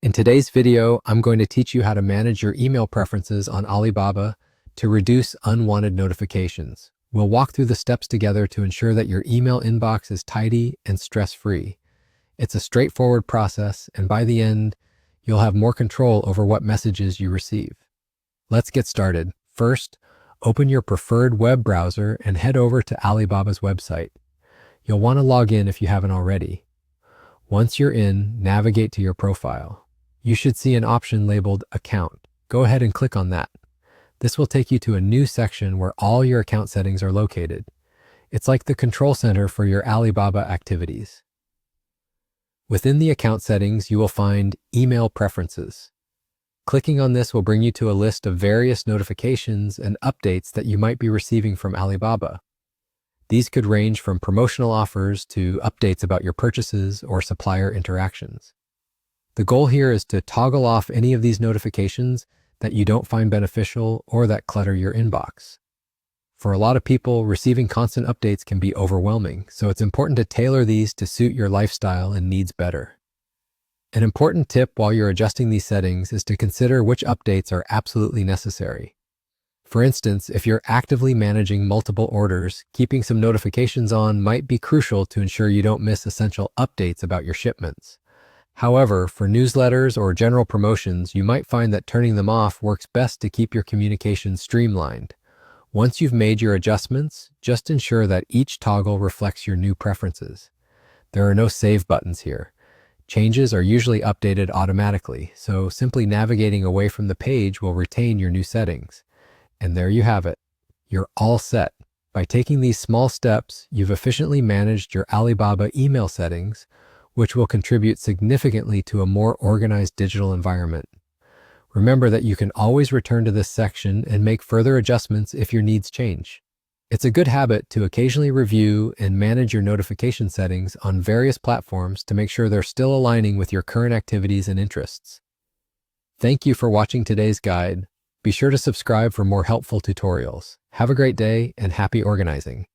In today's video, I'm going to teach you how to manage your email preferences on Alibaba to reduce unwanted notifications. We'll walk through the steps together to ensure that your email inbox is tidy and stress-free. It's a straightforward process, and by the end, you'll have more control over what messages you receive. Let's get started. First, open your preferred web browser and head over to Alibaba's website. You'll want to log in if you haven't already. Once you're in, navigate to your profile. You should see an option labeled Account. Go ahead and click on that. This will take you to a new section where all your account settings are located. It's like the control center for your Alibaba activities. Within the account settings, you will find Email Preferences. Clicking on this will bring you to a list of various notifications and updates that you might be receiving from Alibaba. These could range from promotional offers to updates about your purchases or supplier interactions. The goal here is to toggle off any of these notifications that you don't find beneficial or that clutter your inbox. For a lot of people, receiving constant updates can be overwhelming, so it's important to tailor these to suit your lifestyle and needs better. An important tip while you're adjusting these settings is to consider which updates are absolutely necessary. For instance, if you're actively managing multiple orders, keeping some notifications on might be crucial to ensure you don't miss essential updates about your shipments. However, for newsletters or general promotions, you might find that turning them off works best to keep your communications streamlined. Once you've made your adjustments, just ensure that each toggle reflects your new preferences. There are no save buttons here. Changes are usually updated automatically, so simply navigating away from the page will retain your new settings. And there you have it. You're all set. By taking these small steps, you've efficiently managed your Alibaba email settings, which will contribute significantly to a more organized digital environment. Remember that you can always return to this section and make further adjustments if your needs change. It's a good habit to occasionally review and manage your notification settings on various platforms to make sure they're still aligning with your current activities and interests. Thank you for watching today's guide. Be sure to subscribe for more helpful tutorials. Have a great day and happy organizing.